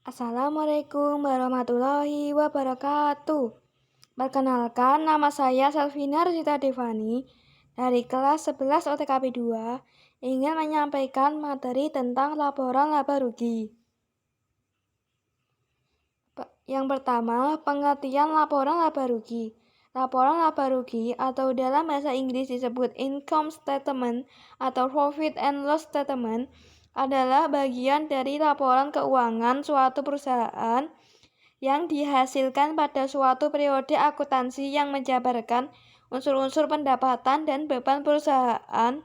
Assalamualaikum warahmatullahi wabarakatuh. Perkenalkan, nama saya Selvina Rosita Devani dari kelas 11 OTKP 2 ingin menyampaikan materi tentang laporan laba rugi. Yang pertama, pengertian laporan laba rugi. Laporan laba rugi atau dalam bahasa Inggris disebut income statement atau profit and loss statement adalah bagian dari laporan keuangan suatu perusahaan yang dihasilkan pada suatu periode akuntansi yang menjabarkan unsur-unsur pendapatan dan beban perusahaan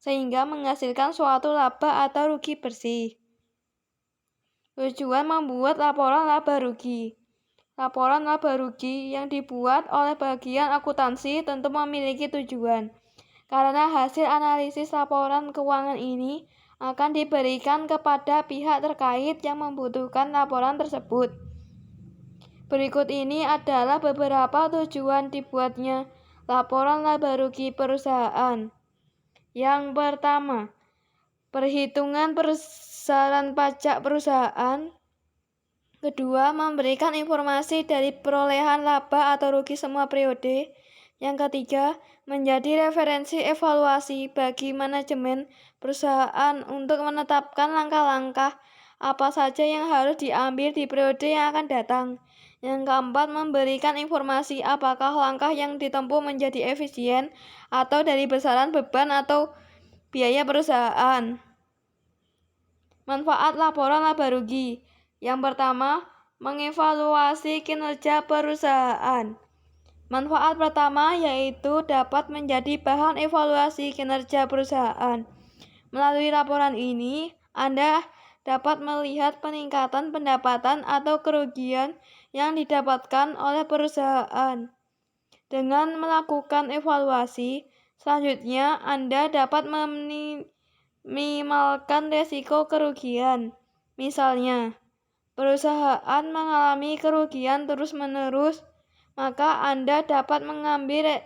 sehingga menghasilkan suatu laba atau rugi bersih. Tujuan membuat laporan laba rugi. Laporan laba rugi yang dibuat oleh bagian akuntansi tentu memiliki tujuan, karena hasil analisis laporan keuangan ini akan diberikan kepada pihak terkait yang membutuhkan laporan tersebut. Berikut ini adalah beberapa tujuan dibuatnya laporan laba rugi perusahaan. Yang pertama, perhitungan besaran pajak perusahaan. Kedua, memberikan informasi dari perolehan laba atau rugi semua periode. Yang ketiga, menjadi referensi evaluasi bagi manajemen perusahaan untuk menetapkan langkah-langkah apa saja yang harus diambil di periode yang akan datang. Yang keempat, memberikan informasi apakah langkah yang ditempuh menjadi efisien atau dari besaran beban atau biaya perusahaan. Manfaat laporan laba rugi. Yang pertama, mengevaluasi kinerja perusahaan. Manfaat pertama yaitu dapat menjadi bahan evaluasi kinerja perusahaan. Melalui laporan ini, Anda dapat melihat peningkatan pendapatan atau kerugian yang didapatkan oleh perusahaan. Dengan melakukan evaluasi, selanjutnya Anda dapat meminimalkan risiko kerugian. Misalnya, perusahaan mengalami kerugian terus-menerus, maka Anda dapat mengambil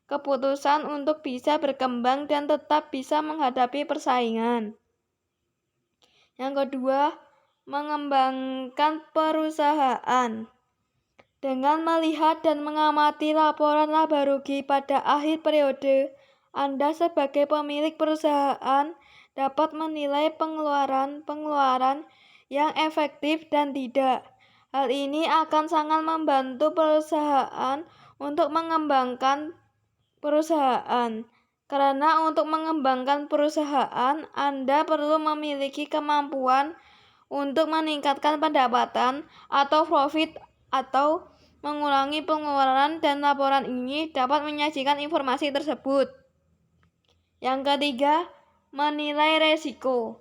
keputusan untuk bisa berkembang dan tetap bisa menghadapi persaingan. Yang kedua, mengembangkan perusahaan. Dengan melihat dan mengamati laporan laba rugi pada akhir periode, Anda sebagai pemilik perusahaan dapat menilai pengeluaran yang efektif dan tidak. Hal ini akan sangat membantu perusahaan untuk mengembangkan perusahaan. Karena untuk mengembangkan perusahaan, Anda perlu memiliki kemampuan untuk meningkatkan pendapatan atau profit atau mengurangi pengeluaran, dan laporan ini dapat menyajikan informasi tersebut. Yang ketiga, menilai resiko.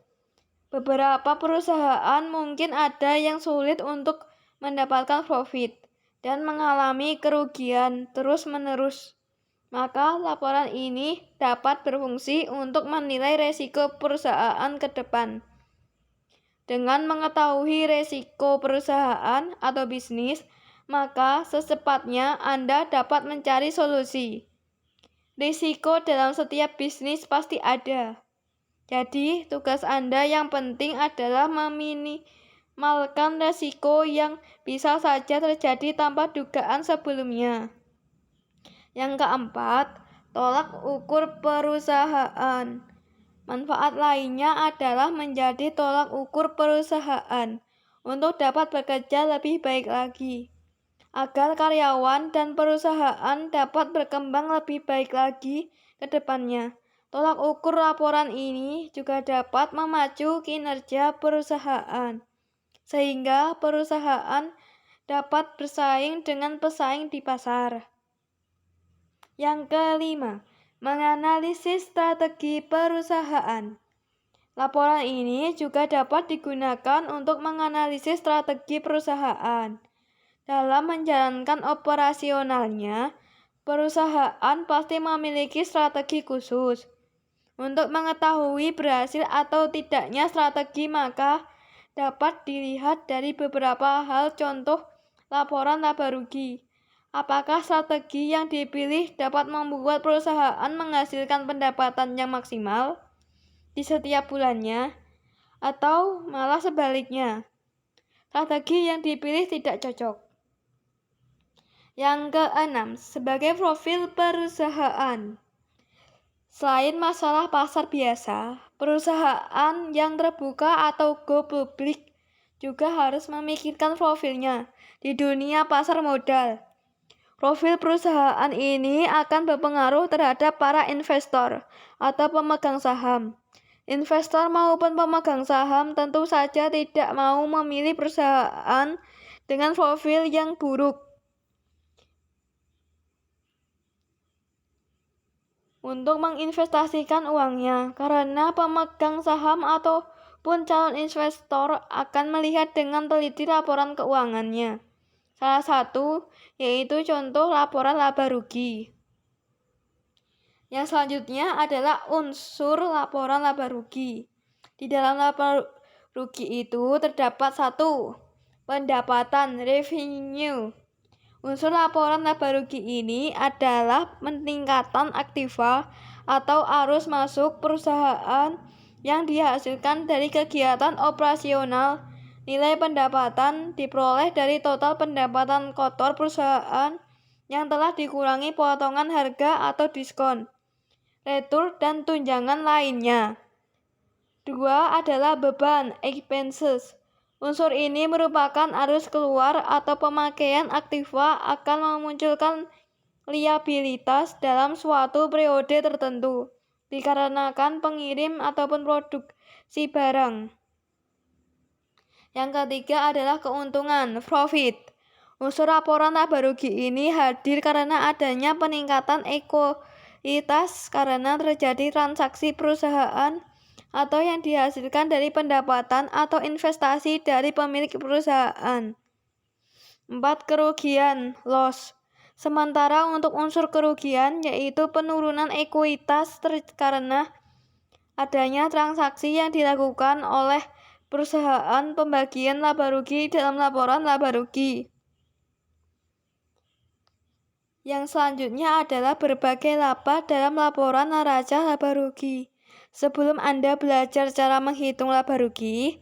Beberapa perusahaan mungkin ada yang sulit untuk mendapatkan profit dan mengalami kerugian terus-menerus. Maka laporan ini dapat berfungsi untuk menilai resiko perusahaan ke depan. Dengan mengetahui resiko perusahaan atau bisnis, maka secepatnya Anda dapat mencari solusi. Risiko dalam setiap bisnis pasti ada. Jadi, tugas Anda yang penting adalah meminimalkan risiko yang bisa saja terjadi tanpa dugaan sebelumnya. Yang keempat, tolak ukur perusahaan. Manfaat lainnya adalah menjadi tolak ukur perusahaan untuk dapat bekerja lebih baik lagi, agar karyawan dan perusahaan dapat berkembang lebih baik lagi ke depannya. Tolak ukur laporan ini juga dapat memacu kinerja perusahaan, sehingga perusahaan dapat bersaing dengan pesaing di pasar. Yang kelima, menganalisis strategi perusahaan. Laporan ini juga dapat digunakan untuk menganalisis strategi perusahaan. Dalam menjalankan operasionalnya, perusahaan pasti memiliki strategi khusus. Untuk mengetahui berhasil atau tidaknya strategi, maka dapat dilihat dari beberapa hal. Contoh laporan laba rugi. Apakah strategi yang dipilih dapat membuat perusahaan menghasilkan pendapatan yang maksimal di setiap bulannya, atau malah sebaliknya? Strategi yang dipilih tidak cocok. Yang keenam, sebagai profil perusahaan. Selain masalah pasar biasa, perusahaan yang terbuka atau go public juga harus memikirkan profilnya di dunia pasar modal. Profil perusahaan ini akan berpengaruh terhadap para investor atau pemegang saham. Investor maupun pemegang saham tentu saja tidak mau memilih perusahaan dengan profil yang buruk untuk menginvestasikan uangnya, karena pemegang saham ataupun calon investor akan melihat dengan teliti laporan keuangannya. Salah satu yaitu contoh laporan laba rugi. Yang selanjutnya adalah unsur laporan laba rugi. Di dalam laba rugi itu terdapat 1. Pendapatan revenue. Unsur laporan laba rugi ini adalah peningkatan aktiva atau arus masuk perusahaan yang dihasilkan dari kegiatan operasional. Nilai pendapatan diperoleh dari total pendapatan kotor perusahaan yang telah dikurangi potongan harga atau diskon, retur, dan tunjangan lainnya. 2 adalah beban, expenses. Unsur ini merupakan arus keluar atau pemakaian aktiva akan memunculkan liabilitas dalam suatu periode tertentu, dikarenakan pengirim ataupun produksi barang. Yang ketiga adalah keuntungan, profit. Unsur laporan laba rugi ini hadir karena adanya peningkatan ekuitas karena terjadi transaksi perusahaan atau yang dihasilkan dari pendapatan atau investasi dari pemilik perusahaan. 4. Kerugian, loss. Sementara untuk unsur kerugian yaitu penurunan ekuitas karena adanya transaksi yang dilakukan oleh perusahaan pembagian laba rugi dalam laporan laba rugi. Yang selanjutnya adalah berbagai laba dalam laporan neraca laba rugi. Sebelum Anda belajar cara menghitung laba rugi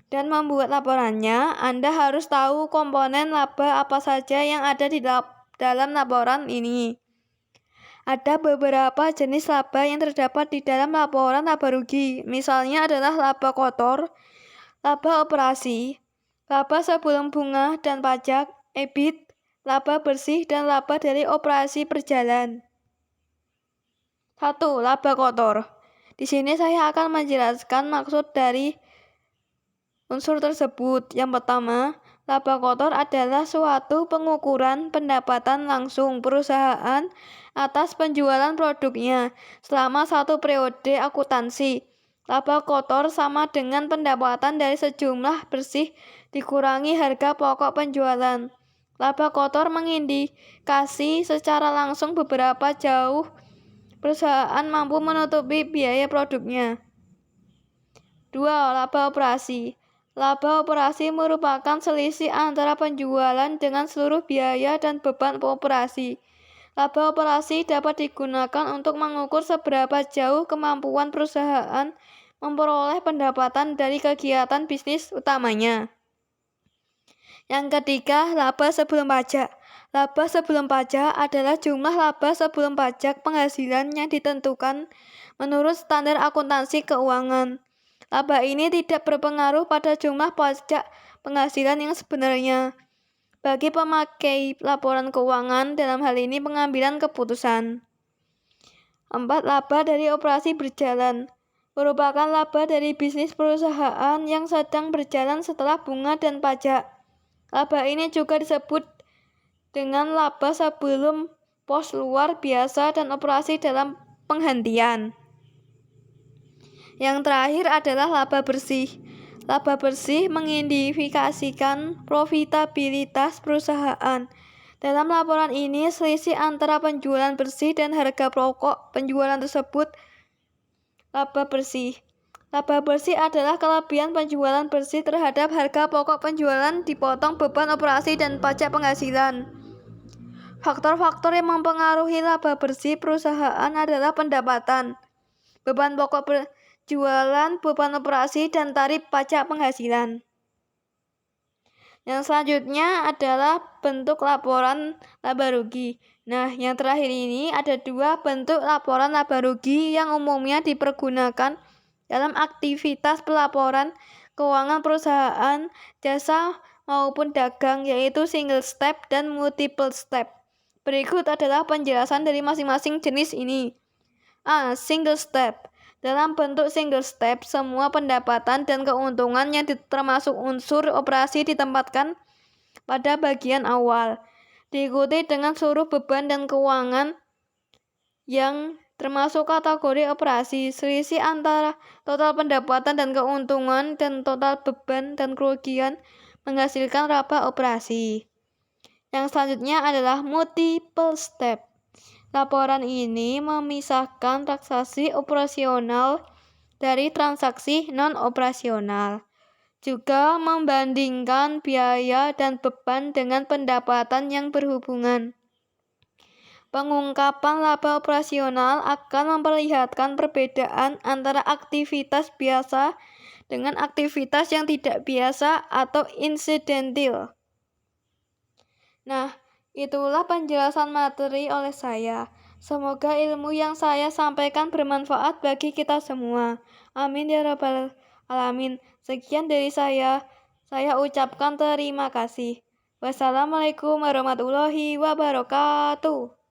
dan membuat laporannya, Anda harus tahu komponen laba apa saja yang ada di dalam laporan ini. Ada beberapa jenis laba yang terdapat di dalam laporan laba rugi. Misalnya adalah laba kotor, laba operasi, laba sebelum bunga dan pajak, EBIT, laba bersih, dan laba dari operasi berjalan. 1. Laba kotor. Di sini saya akan menjelaskan maksud dari unsur tersebut. Yang pertama, laba kotor adalah suatu pengukuran pendapatan langsung perusahaan atas penjualan produknya selama satu periode akuntansi. Laba kotor sama dengan pendapatan dari sejumlah bersih dikurangi harga pokok penjualan. Laba kotor mengindikasi secara langsung beberapa jauh perusahaan mampu menutupi biaya produknya. 2. Laba operasi. Laba operasi merupakan selisih antara penjualan dengan seluruh biaya dan beban operasi. Laba operasi dapat digunakan untuk mengukur seberapa jauh kemampuan perusahaan memperoleh pendapatan dari kegiatan bisnis utamanya. Yang ketiga, laba sebelum pajak. Laba sebelum pajak adalah jumlah laba sebelum pajak penghasilan yang ditentukan menurut standar akuntansi keuangan. Laba ini tidak berpengaruh pada jumlah pajak penghasilan yang sebenarnya bagi pemakai laporan keuangan, dalam hal ini pengambilan keputusan. 4. Laba dari operasi berjalan. Merupakan laba dari bisnis perusahaan yang sedang berjalan setelah bunga dan pajak. Laba ini juga disebut dengan laba sebelum pos luar biasa dan operasi dalam penghentian. Yang terakhir adalah laba bersih. Laba bersih mengindikasikan profitabilitas perusahaan. Dalam laporan ini, selisih antara penjualan bersih dan harga pokok penjualan tersebut laba bersih. Laba bersih adalah kelebihan penjualan bersih terhadap harga pokok penjualan dipotong beban operasi dan pajak penghasilan. Faktor-faktor yang mempengaruhi laba bersih perusahaan adalah pendapatan, beban pokok penjualan, beban operasi, dan tarif pajak penghasilan. Yang selanjutnya adalah bentuk laporan laba rugi. Nah, yang terakhir ini ada dua bentuk laporan laba rugi yang umumnya dipergunakan dalam aktivitas pelaporan keuangan perusahaan, jasa maupun dagang, yaitu single step dan multiple step. Berikut adalah penjelasan dari masing-masing jenis ini. A. Single step. Dalam bentuk single step, semua pendapatan dan keuntungan yang termasuk unsur operasi ditempatkan pada bagian awal, diikuti dengan seluruh beban dan keuangan yang termasuk kategori operasi. Selisih antara total pendapatan dan keuntungan dan total beban dan kerugian menghasilkan laba operasi. Yang selanjutnya adalah multiple step. Laporan ini memisahkan transaksi operasional dari transaksi non-operasional, juga membandingkan biaya dan beban dengan pendapatan yang berhubungan. Pengungkapan laba operasional akan memperlihatkan perbedaan antara aktivitas biasa dengan aktivitas yang tidak biasa atau insidental. Nah, itulah penjelasan materi oleh saya. Semoga ilmu yang saya sampaikan bermanfaat bagi kita semua. Amin ya rabbal alamin. Sekian dari saya. Saya ucapkan terima kasih. Wassalamualaikum warahmatullahi wabarakatuh.